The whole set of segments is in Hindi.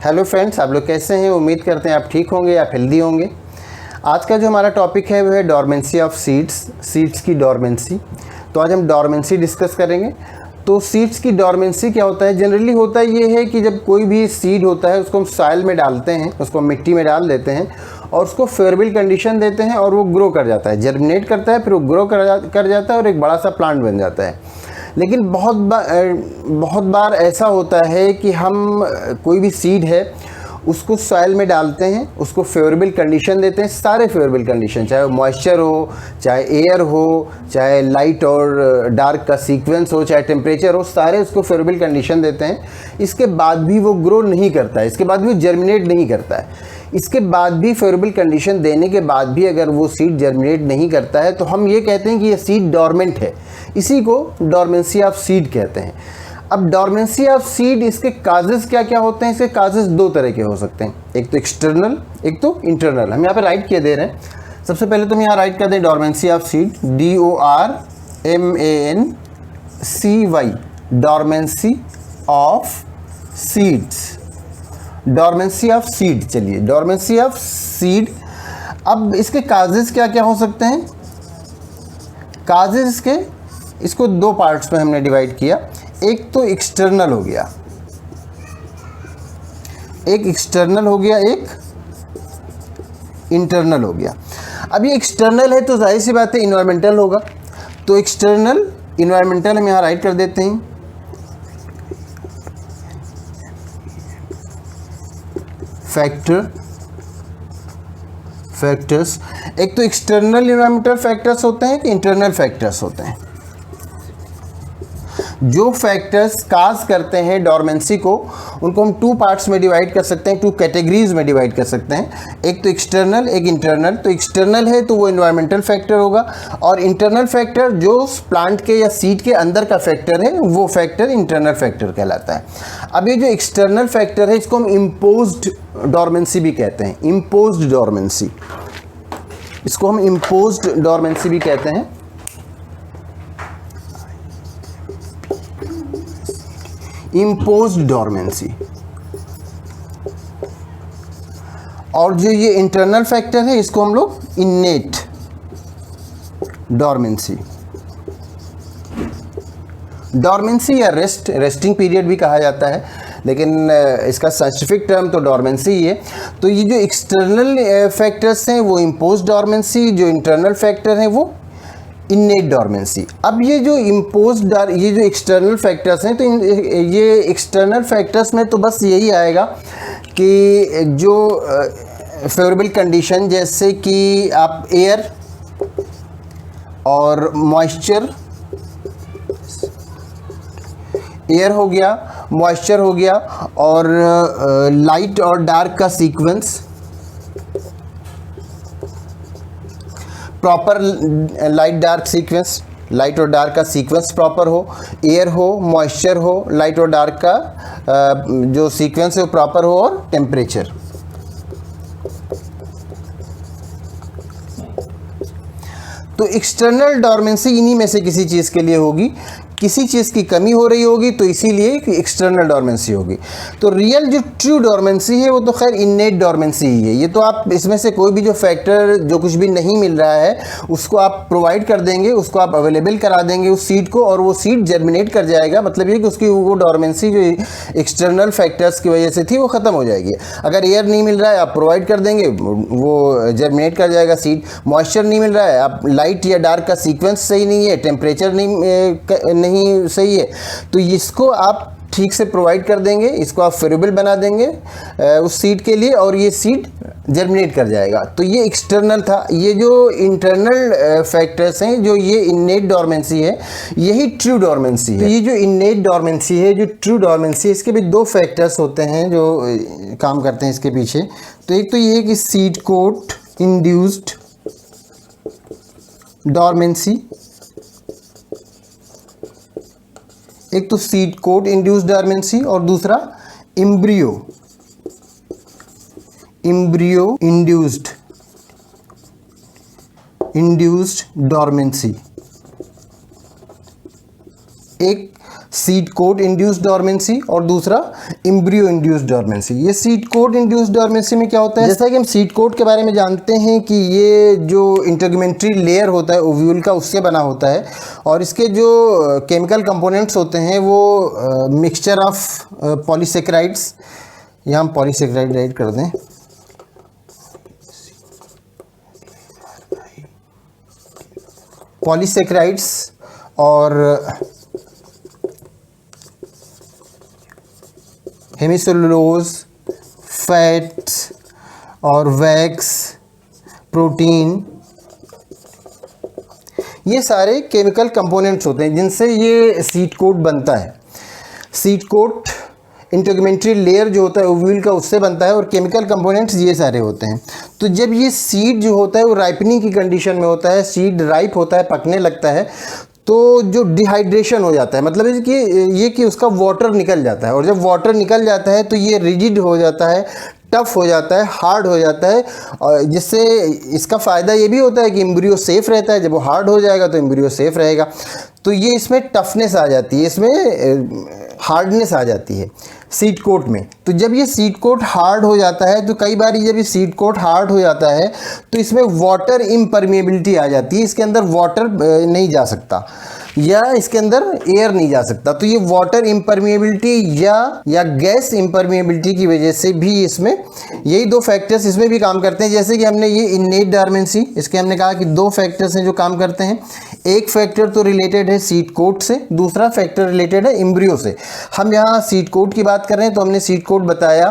हेलो फ्रेंड्स, आप लोग कैसे हैं? उम्मीद करते हैं आप ठीक होंगे, आप हेल्दी होंगे। आज का जो हमारा टॉपिक है वो है डॉर्मेंसी ऑफ सीड्स की डॉर्मेंसी। तो आज हम डॉर्मेंसी डिस्कस करेंगे। तो सीड्स की डॉर्मेंसी क्या होता है? जनरली होता ये है कि जब कोई भी सीड होता है उसको हम सॉइल में डालते हैं, उसको मिट्टी में डाल देते हैं और उसको फेवरेबल कंडीशन देते हैं और वो ग्रो कर जाता है, जर्मिनेट करता है, फिर वो ग्रो कर जाता है और एक बड़ा सा प्लांट बन जाता है। लेकिन बहुत बार ऐसा होता है कि हम कोई भी सीड है उसको सॉइल में डालते हैं, उसको फेवरेबल कंडीशन देते हैं, सारे फेवरेबल कंडीशन, चाहे वो मॉइस्चर हो, चाहे एयर हो, चाहे लाइट और डार्क का सीक्वेंस हो, चाहे टेम्परेचर हो, सारे उसको फेवरेबल कंडीशन देते हैं। इसके बाद भी वो ग्रो नहीं करता है, इसके बाद भी वो जर्मिनेट नहीं करता है। इसके बाद भी फेवरेबल कंडीशन देने के बाद भी अगर वो सीड जर्मिनेट नहीं करता है तो हम ये कहते हैं कि ये सीड डॉर्मेंट है। इसी को डॉर्मेंसी ऑफ सीड कहते हैं। अब डॉर्मेंसी ऑफ सीड, इसके काजेस क्या क्या होते हैं? इसके काजेस दो तरह के हो सकते हैं, एक तो एक्सटर्नल, एक तो इंटरनल। हम यहाँ पे राइट किए दे रहे हैं। सबसे पहले तो हम यहाँ राइट कर दें dormancy of seed, DORMANCY, dormancy of seeds, dormancy of seed. चलिए, डॉर्मेंसी ऑफ सीड। अब इसके काजेस क्या क्या हो सकते हैं? काजेस इसको दो पार्ट्स में हमने डिवाइड किया। एक तो एक्सटर्नल हो गया, एक एक्सटर्नल हो गया, एक इंटरनल हो गया। अब ये एक्सटर्नल है तो जाहिर सी बात है इन्वायरमेंटल होगा। तो एक्सटर्नल, इन्वायरमेंटल हम यहाँ राइट कर देते हैं। फैक्टर्स, एक तो एक्सटर्नल इन्वायरमेंटल फैक्टर्स होते हैं कि इंटरनल फैक्टर्स होते हैं। जो फैक्टर्स काज करते हैं डॉर्मेंसी को, उनको हम टू पार्ट्स में डिवाइड कर सकते हैं, टू कैटेगरीज में डिवाइड कर सकते हैं। एक तो एक्सटर्नल, एक इंटरनल। तो एक्सटर्नल है तो वो इन्वायरमेंटल फैक्टर होगा, और इंटरनल फैक्टर जो प्लांट के या सीड के अंदर का फैक्टर है वो फैक्टर इंटरनल फैक्टर कहलाता है। अब ये जो एक्सटर्नल फैक्टर है इसको हम इम्पोज्ड डॉर्मेंसी भी कहते हैं। इम्पोज्ड डॉर्मेंसी, इसको हम इम्पोज्ड डॉर्मेंसी भी कहते हैं। Imposed dormancy. और जो ये इंटरनल फैक्टर है इसको हम लोग इनेट डॉर्मेंसी, डॉर्मेंसी या रेस्टिंग पीरियड भी कहा जाता है, लेकिन इसका साइंटिफिक टर्म तो डॉर्मेंसी ही है। तो ये जो एक्सटर्नल फैक्टर्स हैं वो इम्पोज्ड डॉर्मेंसी, जो इंटरनल फैक्टर हैं वो इनेट डॉर्मेंसी। अब ये जो ये जो एक्सटर्नल फैक्टर्स हैं, तो ये एक्सटर्नल फैक्टर्स में तो बस यही आएगा कि जो फेवरेबल कंडीशन, जैसे कि आप एयर और मॉइस्चर, एयर हो गया, मॉइस्चर हो गया, और लाइट और डार्क का sequence, proper light dark sequence, light और डार्क का सीक्वेंस प्रॉपर हो, एयर हो, मॉइस्चर हो, लाइट और डार्क का जो सीक्वेंस है वो प्रॉपर हो, और टेम्परेचर। तो एक्सटर्नल डॉर्मेंसी इन्हीं में से किसी चीज़ के लिए होगी। किसी चीज़ की कमी हो रही होगी तो इसीलिए एक्सटर्नल डॉर्मेंसी होगी। तो रियल जो ट्रू डॉर्मेंसी है वो तो खैर इनेट डॉर्मेंसी ही है। ये तो आप इसमें से कोई भी जो फैक्टर, जो कुछ भी नहीं मिल रहा है उसको आप प्रोवाइड कर देंगे, उसको आप अवेलेबल करा देंगे उस सीड को, और वो सीड जर्मिनेट कर जाएगा। मतलब ये कि उसकी वो डॉर्मेंसी जो एक्सटर्नल फैक्टर्स की वजह से थी वो ख़त्म हो जाएगी। अगर एयर नहीं मिल रहा है आप प्रोवाइड कर देंगे, वो जर्मिनेट कर जाएगा सीड। मॉइस्चर नहीं मिल रहा है, आप लाइट या डार्क का सीक्वेंस सही नहीं है, टेम्परेचर नहीं सही है, तो इसको आप ठीक से प्रोवाइड कर देंगे, इसको आप फेवरेबल बना देंगे उस सीड के लिए, और ये सीड जर्मिनेट कर जाएगा। तो ये एक्सटर्नल था। ये जो इंटरनल फैक्टर्स हैं, जो ये इनेट डॉर्मेंसी है, यही ट्रू डॉर्मेंसी है। तो ये जो इनेट डॉर्मेंसी है, जो ट्रू डॉर्मेंसी है, इसके भी दो फैक्टर्स होते हैं जो काम करते हैं इसके पीछे। तो एक तो ये है कि सीड कोट इंड्यूस्ड डॉर्मेंसी, एक तो सीड कोट इंड्यूस्ड डॉर्मेंसी, और दूसरा एम्ब्रियो इंड्यूस्ड डॉर्मेंसी। एक सीड कोट इंड्यूस्ड डॉर्मेंसी और दूसरा एम्ब्रियो इंड्यूस्ड डॉर्मेंसी। ये सीड कोट इंड्यूस्ड डॉर्मेंसी में क्या होता है, जैसा कि हम सीड कोट के बारे में जानते हैं कि ये जो इंटेगुमेंट्री लेयर होता है ओव्यूल का उससे बना होता है और इसके जो केमिकल कंपोनेंट्स होते हैं वो मिक्सचर ऑफ पॉलीसेकेराइड्स, यहाँ हम पॉलीसेकेराइड राइट कर दें, पॉलीसेकेराइड्स और हेमिसेलुलोज, फैट्स और वैक्स, प्रोटीन, ये सारे केमिकल कंपोनेंट्स होते हैं जिनसे ये सीड कोट बनता है। सीड कोट इंटेगुमेंट्री लेयर जो होता है ओव्यूल का उससे बनता है और केमिकल कंपोनेंट्स ये सारे होते हैं। तो जब ये सीड जो होता है वो राइपनिंग की कंडीशन में होता है, सीड राइप होता है, पकने लगता है, तो जो डिहाइड्रेशन हो जाता है, मतलब है कि ये कि उसका वाटर निकल जाता है और जब वाटर निकल जाता है तो ये रिजिड हो जाता है, टफ हो जाता है, हार्ड हो जाता है, और जिससे इसका फ़ायदा ये भी होता है कि एम्ब्रियो सेफ़ रहता है। जब वो हार्ड हो जाएगा तो एम्ब्रियो सेफ़ रहेगा। तो ये इसमें टफनेस आ जाती है, इसमें हार्डनेस आ जाती है सीड कोट में। तो जब ये सीड कोट हार्ड हो जाता है तो कई बार जब ये सीड कोट हार्ड हो जाता है तो इसमें वाटर इम्परमेबिलिटी आ जाती है, इसके अंदर वाटर नहीं जा सकता या इसके अंदर एयर नहीं जा सकता। तो ये वाटर इम्परमेबिलिटी या गैस इम्परमेबिलिटी की वजह से भी इसमें यही दो फैक्टर्स इसमें भी काम करते हैं। जैसे कि हमने ये इनेट डॉर्मेंसी, इसके हमने कहा कि दो फैक्टर्स हैं जो काम करते हैं। एक फैक्टर तो रिलेटेड है सीड कोट से, दूसरा फैक्टर रिलेटेड है एम्ब्रियो से। हम यहाँ सीड कोट की बात कर रहे हैं तो हमने सीड कोट बताया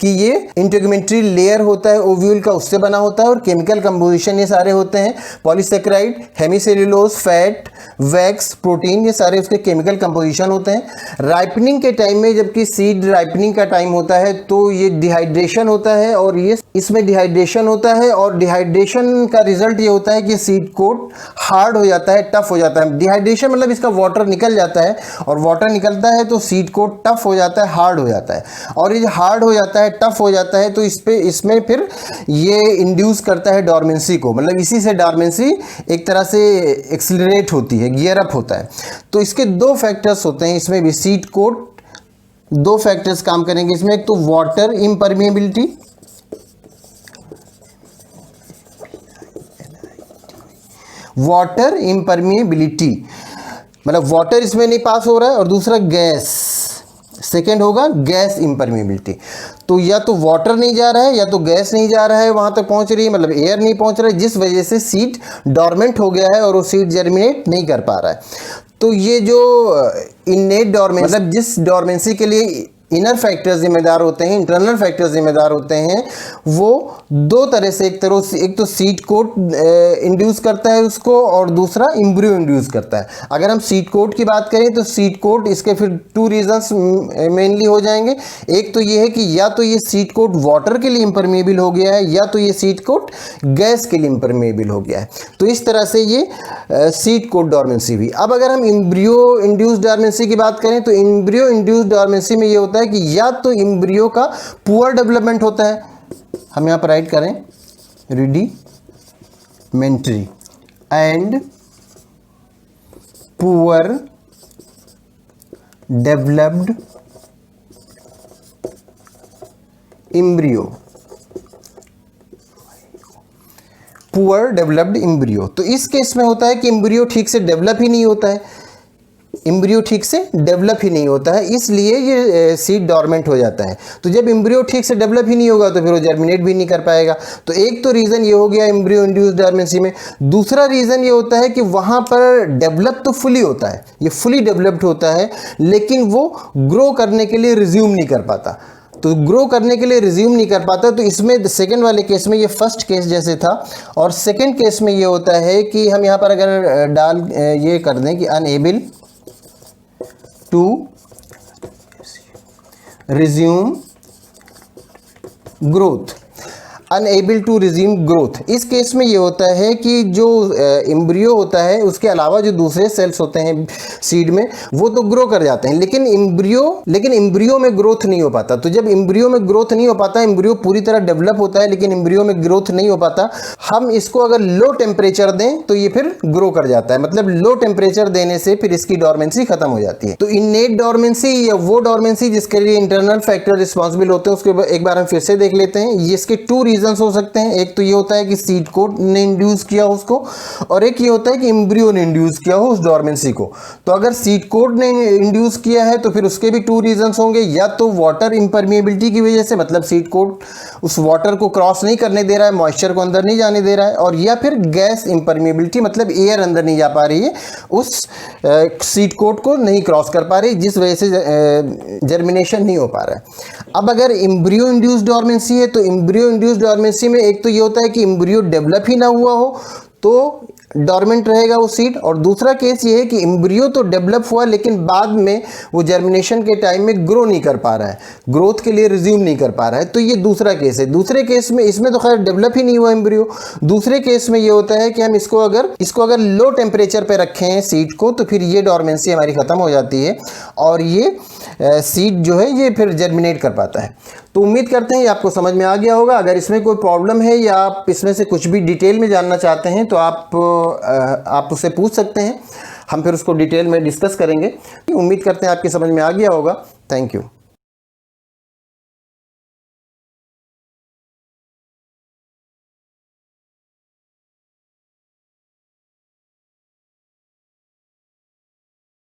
कि ये इंटेगुमेंट्री लेयर होता है ओव्यूल का, उससे बना होता है और केमिकल कंपोजिशन ये सारे होते हैं polysaccharide, hemicellulose, fat, wax, protein, ये सारे उसके केमिकल कंपोजिशन होते हैं। राइपनिंग के टाइम में जबकि सीड राइपनिंग का टाइम होता है तो ये डिहाइड्रेशन होता है और ये इसमें डिहाइड्रेशन होता है और डिहाइड्रेशन का रिजल्ट ये होता है कि सीड कोट हार्ड हो जाता है, टफ हो जाता है। डिहाइड्रेशन मतलब इसका वाटर निकल जाता है और वाटर निकलता है तो सीड कोट टफ हो जाता है, हार्ड हो जाता है और ये हार्ड हो जाता है, टफ हो जाता है तो इसमें फिर ये इंड्यूस करता है डॉर्मेंसी को, मतलब इसी से डॉर्मेंसी एक तरह से एक्सिलरेट होती है, गियर अप होता है। तो इसके दो फैक्टर्स होते हैं इसमें भी, सीड कोट दो फैक्टर्स काम करेंगे इसमें। एक तो वाटर इम्परमेबिलिटी, वाटर इम्परमेबिलिटी मतलब वाटर इसमें नहीं पास हो रहा है, और दूसरा गैस, सेकेंड होगा गैस इम्परमेबिलिटी। तो या तो वाटर नहीं जा रहा है या तो गैस नहीं जा रहा है वहाँ तक पहुँच रही है, मतलब एयर नहीं पहुँच रहा है, जिस वजह से सीड डॉर्मेंट हो गया है और वो सीड जर्मिनेट नहीं कर पा रहा है। तो ये जो इनेट डॉर्मेंसी मतलब जिस डॉर्मेंसी के लिए इनर फैक्टर्स जिम्मेदार होते हैं, इंटरनल फैक्टर्स जिम्मेदार होते हैं, वो दो तरह से, एक तो सीड कोट इंड्यूस करता है उसको और दूसरा एम्ब्रियो इंड्यूस करता है। अगर हम सीड कोट की बात करें तो सीड कोट इसके फिर टू रीजंस मेनली हो जाएंगे। एक तो ये है कि या तो ये सीड कोट वाटर के लिए इम्परमेबल हो गया है या तो ये सीड कोट गैस के लिए इम्परमेबल हो गया है। तो इस तरह से ये सीड कोट डॉर्मेंसी भी। अब अगर हम एम्ब्रियो इंड्यूस डॉर्मेंसी की बात करें तो एम्ब्रियो इंड्यूस डॉर्मेंसी में ये होता है कि या तो एम्ब्रियो का पुअर डेवलपमेंट होता है, हम यहां पर राइट करें rudimentary and poor developed embryo, poor developed embryo. तो इस केस में होता है कि एम्ब्रियो ठीक से डेवलप ही नहीं होता है, एम्ब्रियो ठीक से डेवलप ही नहीं होता है, इसलिए ये सीड डॉर्मेंट हो जाता है। तो जब एम्ब्रियो ठीक से डेवलप ही नहीं होगा तो फिर वो जर्मिनेट भी नहीं कर पाएगा। तो एक तो रीज़न ये हो गया एम्ब्रियो इंड्यूस डॉर्मेंसी में। दूसरा रीज़न ये होता है कि वहाँ पर डेवलप तो फुली होता है, ये फुली डेवलप्ड होता है, लेकिन वो ग्रो करने के लिए रिज्यूम नहीं कर पाता। तो ग्रो करने के लिए रिज्यूम नहीं कर पाता। तो इसमें सेकंड वाले केस में ये फर्स्ट केस जैसे था, और सेकंड केस में ये होता है कि हम यहाँ पर अगर ये कर दें कि unable to resume growth. Unable to resume growth. इस केस में ये होता है कि जो एम्ब्रियो होता है उसके अलावा जो दूसरे सेल्स होते हैं सीड में वो तो ग्रो कर जाते हैं, लेकिन एम्ब्रियो में ग्रोथ नहीं हो पाता। तो जब एम्ब्रियो में ग्रोथ नहीं हो पाता, एम्ब्रियो पूरी तरह डेवलप होता है लेकिन एम्ब्रियो में ग्रोथ नहीं हो पाता, हम इसको अगर लो टेम्परेचर दें तो ये फिर ग्रो कर जाता है। मतलब लो टेम्परेचर देने से फिर इसकी डॉर्मेंसी खत्म हो जाती है। तो इननेट डॉर्मेंसी या वो डॉर्मेंसी जिसके लिए इंटरनल फैक्टर रिस्पॉन्सिबल होते हैं, उसके एक बार हम फिर से देख लेते हैं। ये इसके टू रीजंस हो सकते हैं। एक तो ये होता है कि सीड कोट ने इंड्यूस किया उसको, और एक ये होता है कि एम्ब्रियो ने इंड्यूस किया हो उस डॉर्मेंसी को। तो अगर सीड कोट ने इंड्यूस किया है तो फिर उसके भी टू रीजंस होंगे, या तो वाटर इम्परमिएबिलिटी की वजह से, मतलब सीड कोट उस वाटर को क्रॉस नहीं करने दे रहा है, मॉइस्चर को अंदर नहीं जाने दे रहा है, और या फिर गैस इम्परमिएबिलिटी, मतलब एयर अंदर नहीं जा पा रही है, उस सीड कोट को नहीं क्रॉस कर पा रही, जिस वजह से जर्मिनेशन नहीं हो पा रहा है। अब अगर एम्ब्रियो इंड्यूस्ड डॉर्मेंसी है तो एम्ब्रियो इंड्यूस्ड डॉर्मेंसी में एक तो ये होता है कि एम्ब्रियो डेवलप ही ना हुआ हो तो डॉर्मेंट रहेगा वो सीड, और दूसरा केस ये है कि एम्ब्रियो तो डेवलप हुआ लेकिन बाद में वो जर्मिनेशन के टाइम में ग्रो नहीं कर पा रहा है, ग्रोथ के लिए रिज्यूम नहीं कर पा रहा है। तो ये दूसरा केस है। दूसरे केस में, इसमें तो खैर डेवलप ही नहीं हुआ एम्ब्रियो। दूसरे केस में ये होता है कि हम इसको अगर लो टेम्परेचर पे रखें सीड को तो फिर ये डॉर्मेंसी हमारी ख़त्म हो जाती है और ये सीड जो है ये फिर जर्मिनेट कर पाता है। तो उम्मीद करते हैं ये आपको समझ में आ गया होगा। अगर इसमें कोई प्रॉब्लम है या आप इसमें से कुछ भी डिटेल में जानना चाहते हैं तो आप उससे पूछ सकते हैं, हम फिर उसको डिटेल में डिस्कस करेंगे। उम्मीद करते हैं आपकी समझ में आ गया होगा। Thank you.